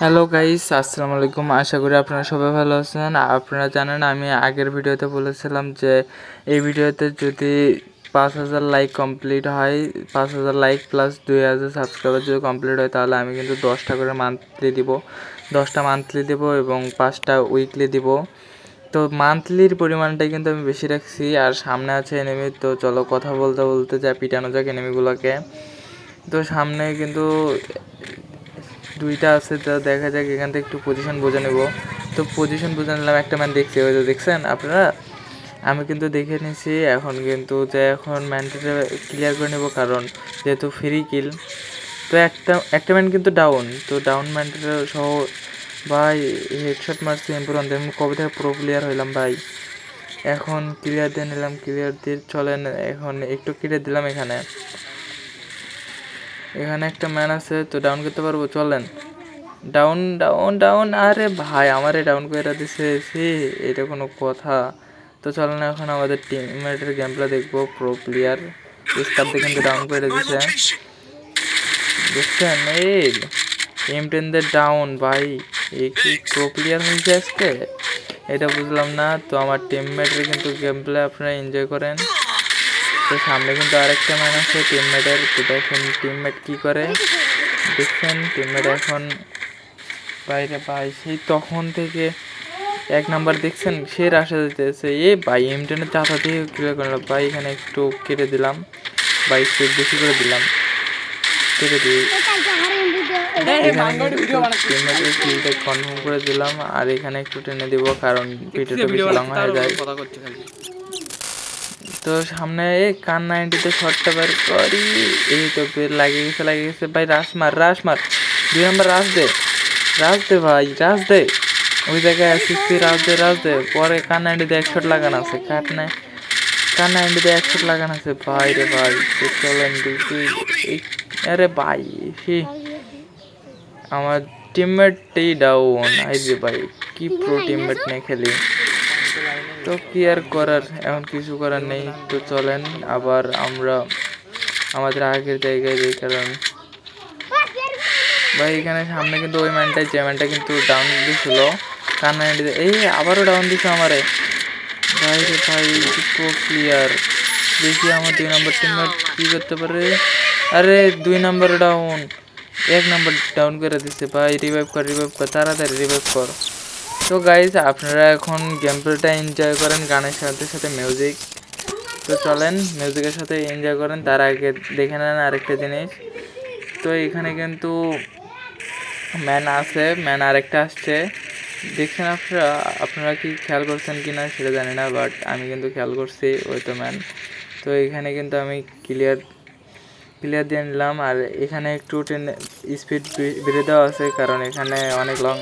Hello guys, আসসালামু আলাইকুম। আশা করি আপনারা সবাই ভালো আছেন। আপনারা জানেন আমি আগের ভিডিওতে বলেছিলাম যে এই ভিডিওতে যদি 5,000 লাইক কমপ্লিট হয়, 5,000 লাইক প্লাস 2,000 সাবস্ক্রাইবার যদি কমপ্লিট হয়, তাহলে আমি কিন্তু 10টা করে মান্থলি দিব, 10টা মান্থলি দেব এবং 5টা উইকলি দিব। তো মান্থলির পরিমাণটাই কিন্তু আমি বেশি রাখছি। আর সামনে আছে এনিমি, তো চলো কথা বলতে বলতে যা পিটানো যাক এনিমিগুলোকে। তো সামনে কিন্তু দুইটা আছে, তো দেখা যাক এখান থেকে একটু পজিশন বোঝা নেব। তো পজিশন বোঝা নিলাম, একটা ম্যান দেখছি, ওই যে দেখছেন আপনারা, আমি কিন্তু দেখে নিছি। এখন কিন্তু যে এখন ম্যানটা ক্লিয়ার করে নেব, কারণ যেহেতু ফ্রি কিল। তো একটা ম্যান কিন্তু ডাউন, তো ডাউন ম্যানটা সহ ভাই হেডশট মারছি এমপুরন। আমি কবে থেকে প্রো প্লেয়ার হইলাম ভাই। এখন ক্লিয়ার দিয়ে নিলাম, ক্লিয়ার দিয়ে চলেন এখন একটু ক্লিয়ার দিলাম। এখানে একটা ম্যান আছে, তো ডাউন করতে পারবো, চলেন। ডাউন ডাউন ডাউন, আরে ভাই আমারে ডাউন করে দিছে, এটা কোনো কথা? তো চলেন এখন আমাদের টিমমেটের গেমপ্লে দেখবো। প্রো প্লেয়ার স্টাফ দেখেন তো ডাউন করে দিছে, দেখছেন? এই M10 দের ডাউন ভাই, এই কি প্রো প্লেয়ার হয়েছে আজকে? এটা বুঝলাম না। তো আমার টিমমেটের কিন্তু গেমপ্লে আপনারা এনজয় করেন। তো সামনে কিন্তু আরেকটা ম্যান আছে টিমমেটের, তো দেখেন টিমমেট কি করে, দেখছেন? টিমমেট এখন বাইরে ভাই সেই তখন থেকে 1 নাম্বার দেখছেন, সে রাশা দিতেছে। ভাই M10-এর চাচা দিয়ে ক্লিয়ার করলাম ভাই। এখানে একটু কেটে দিলাম ভাই, স্টেপ বেশি করে দিলাম, কেটে দিই। কিলটা কনফার্ম করে দিলাম, আর এখানে একটু টেনে দিব কারণ ভিডিওটা বেশি লং হয়ে যায়। তো সামনে কান 90-তে শটটা বের করি, এই তো লাগিয়ে গেছে ভাই। রাশ মার 2 নাম্বার, রাশ দে ভাই, রাশ দে। ওই জায়গায় আসিস তুই, রাশ দে। পরে কান 90-তে 1 শট লাগানো আছে, কান 90-তে 1 শট লাগানো আছে ভাই রে ভাই। তো চলেন দেখি। আরে ভাই আমার টিমমেটই ডাউন, আই যে ভাই কি প্রো টিমমেট নিয়ে খেলি। তো কি আর করার, এখন কিছু করার নেই। তো চলেন আবার আমরা আমাদের আগের জায়গায় যাই, কারণ ভাই এখানে সামনে কিন্তু ওই ম্যানটাই, যে ম্যানটা কিন্তু ডাউন দিয়েছিল কান্না, এই আবারও ডাউন দিছে আমারে ভাই রে ভাই। প্রো প্লেয়ার, দেখি আমার 2 নাম্বার টিমমেট কি করতে পারে। আরে 2 নাম্বার ডাউন, 1 নাম্বার ডাউন করে দিচ্ছে ভাই। রিভাইভ কর, তাড়াতাড়ি রিভাইভ কর। তো গাইজ আপনারা এখন গেম প্লেটা এনজয় করেন গানের সাথে সাথে মিউজিক। তো চলেন মিউজিকের সাথে এনজয় করেন, তার আগে দেখে নেন আরেকটা জিনিস। তো এখানে কিন্তু ম্যান আরেকটা আসছে, দেখছেন আপনারা কি খেয়াল করছেন কি না সেটা জানি না, বাট আমি কিন্তু খেয়াল করছি, ওই তো ম্যান। তো এখানে কিন্তু আমি ক্লিয়ার দিয়ে নিলাম, আর এখানে একটু স্পিড বেড়ে দেওয়া আছে, কারণ এখানে অনেক লং।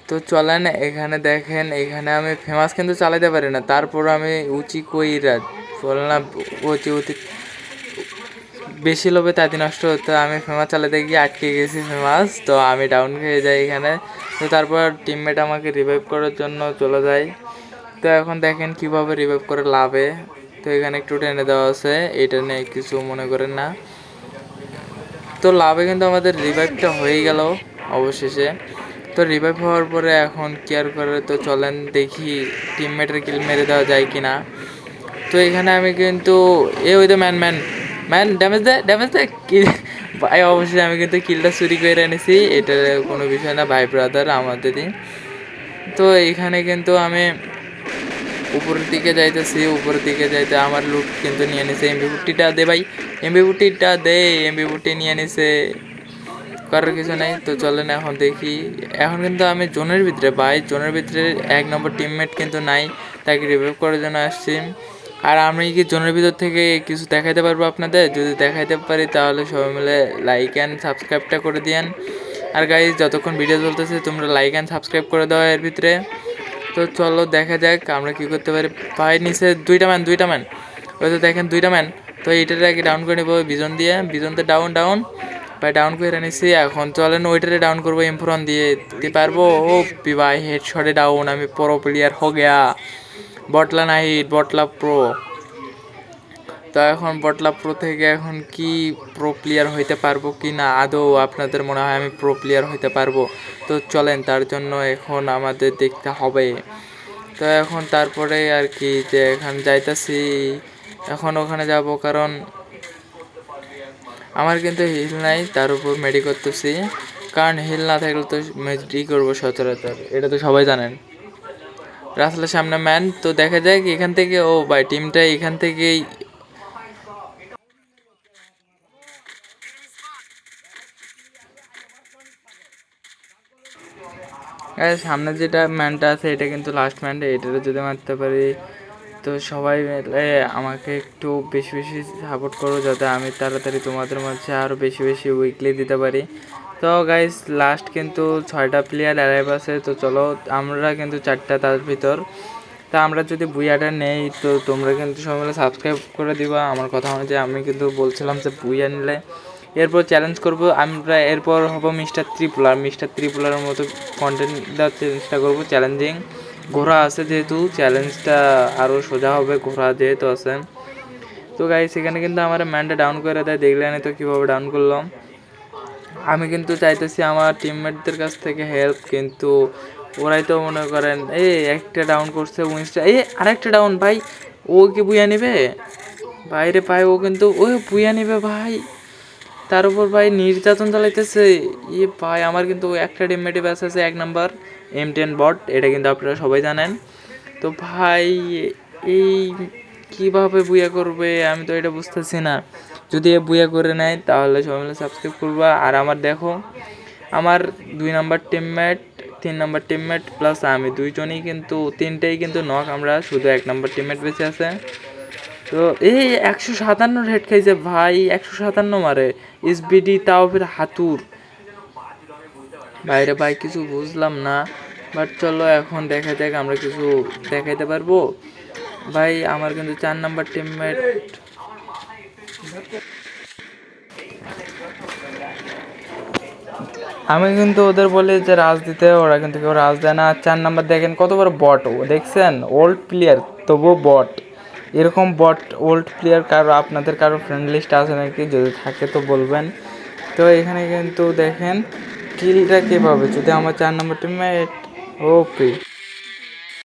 তো চলেন এখানে দেখেন, এখানে আমি ফেমাস কিন্তু চালাতে পারি না, তারপর আমি উচি কইরা বললাম অতি বেশি লোভে তাঁতি নষ্ট হতো। আমি ফেমাস চালাতে গিয়ে আটকে গেছি ফেমাস, তো আমি ডাউন খেয়ে যাই এখানে। তো তারপর টিমমেট আমাকে রিভাইভ করার জন্য চলে যায়। তো এখন দেখেন কিভাবে রিভাইভ করে লাভে। তো এখানে একটু টেনে দেওয়া আছে, এটা নিয়ে কিছু মনে করেন না। তো লাভে কিন্তু আমাদের রিভাইভটা হয়ে গেল অবশেষে। তো রিভাইভ হওয়ার পরে এখন কেয়ার করে, তো চলেন দেখি টিমমেটের কিল মেরে দেওয়া যায় কি না। তো এখানে আমি কিন্তু ওই তো ম্যান ড্যামেজ দে কিল ভাই। অবশ্যই আমি কিন্তু কিলটা চুরি করে এনেছি, এটার কোনো বিষয় না ভাই, ব্রাদার আমাদেরই। তো এখানে কিন্তু আমি উপরের দিকে যাইতে আমার লুট কিন্তু নিয়ে নিছে। এমবি40টা দে ভাই, এমবি40টা দে, এমবি40 নিয়ে নিছে, করার কিছু নেই। তো চলেন এখন দেখি। এখন কিন্তু আমি জোনের ভিতরে ভাই, জোনের ভিতরে 1 নম্বর টিমমেট কিন্তু নাই, তাকে রিভাইভ করার জন্য আসছি। আর আমি কি জোনের ভিতর থেকে কিছু দেখাইতে পারবো আপনাদের? যদি দেখাইতে পারি তাহলে সবাই মিলে লাইক অ্যান্ড সাবস্ক্রাইবটা করে দিয়েন। আর গাইজ যতক্ষণ ভিডিও চলতেছে তোমরা লাইক অ্যান্ড সাবস্ক্রাইব করে দাও এর ভিতরে। তো চলো দেখা যাক আমরা কি করতে পারি। ভাই নিচে 2টা ম্যান, ওই তো দেখেন 2টা ম্যান। তো এইটারে আগে ডাউন করে নেবো বিজনতে ডাউন ভাই, ডাউন করে নিছি। এখন চলেন ওইটারে ডাউন করবো M4 দিয়ে, দিতে পারবো? ও ভাই হেডশটে ডাউন, আমি প্রো প্লেয়ার হো গেয়া, বটলা প্রো। তো এখন বটলা প্রো থেকে এখন কি প্রো প্লেয়ার হইতে পারবো কি না, আদৌ আপনাদের মনে হয় আমি প্রো প্লেয়ার হইতে পারবো? তো চলেন তার জন্য এখন আমাদের দেখতে হবে। তো এখন তারপরে আর কি যে এখন যাইতাছি, এখন ওখানে যাব কারণ আমার কিন্তু হিল নাই, তার উপর মেডি করতেছি, কারণ হিল না থাকলে তো মেডি করবো সচরাচর, এটা তো সবাই জানেন। রাসেলের সামনে ম্যান, তো দেখা যায় কি এখান থেকে, ও ভাই টিমটা এখান থেকেই সামনে যেটা ম্যানটা আছে এটা কিন্তু লাস্ট ম্যানটা, এটারও যদি মারতে পারি তো সবাই মিলে আমাকে একটু বেশি বেশি সাপোর্ট করো যাতে আমি তাড়াতাড়ি তোমাদের মাঝে আরও বেশি বেশি উইকলি দিতে পারি। তো গাইস লাস্ট কিন্তু 6টা প্লেয়ার অ্যারাইভ আছে, তো চলো আমরা কিন্তু 4টা তার ভিতর। তা আমরা যদি বুইয়াটা নেই তো তোমরা কিন্তু সবাই মিলে সাবস্ক্রাইব করে দিবা আমার কথা অনুযায়ী। আমি কিন্তু বলছিলাম যে বুইয়া নিলে এরপর চ্যালেঞ্জ করবো আমরা, এরপর হবো মিস্টার ত্রিপুলার মতো কন্টেন্ট দেওয়ার চেষ্টা করবো, চ্যালেঞ্জিং। ঘোড়া আছে যেহেতু চ্যালেঞ্জটা আরও সোজা হবে, ঘোড়া যেহেতু আছে। তো গাইস সেখানে কিন্তু আমার ম্যানটা ডাউন করে দেয়, দেখলেন তো কীভাবে ডাউন করলাম। আমি কিন্তু চাইতেছি আমার টিমমেটদের কাছ থেকে হেল্প, কিন্তু ওরাই তো মনে করেন এই একটা ডাউন করছে উইন্সটা, এই আরেকটা ডাউন ভাই, ও কি বুইয়া নেবে বাইরে পায়, ও কিন্তু ওই বুইয়া নেবে ভাই, তার উপর ভাই নির্যাতন চালাইতেছে। ভাই আমার কিন্তু একটা টিমমেটে ব্যাস আছে 1 নাম্বার M10 বট, এটা কিন্তু আপনারা সবাই জানেন। তো ভাই এই কীভাবে বুইয়া করবে আমি তো এটা বুঝতেছি না। যদি এ বুইয়া করে নেয় তাহলে সবাই মিলে সাবস্ক্রাইব করবা। আর আমার দেখো আমার 2 number teammate 3 number teammate plus আমি দুইজনই কিন্তু, তিনটেই কিন্তু নক, আমরা শুধু 1 নাম্বার টিমমেট বেঁচে আছে। তো এই 157 হেড খাইছে ভাই, 157 মারে SBD, তাও ফির হাতুর বাইরে ভাই, কিছু বুঝলাম না। বাট চলো এখন দেখা যাক আমরা কিছু দেখাইতে পারবো। ভাই আমার কিন্তু 4 নাম্বার টিমমেট, আমি কিন্তু ওদের বলি যে রাজ দিতে, ওরা কিন্তু কেউ রাজ দেয় না। 4 নাম্বার দেখেন কত বড় বট, ও দেখছেন ওল্ড প্লেয়ার তবুও বট। এরকম বট ওল্ড প্লেয়ার কারো আপনাদের কারো ফ্রেন্ড লিস্ট আছে নাকি, যদি থাকে তো বলবেন। তো এখানে কিন্তু দেখেন কিলটা কীভাবে, যদি আমার 4 নাম্বার টিমমেট ওপি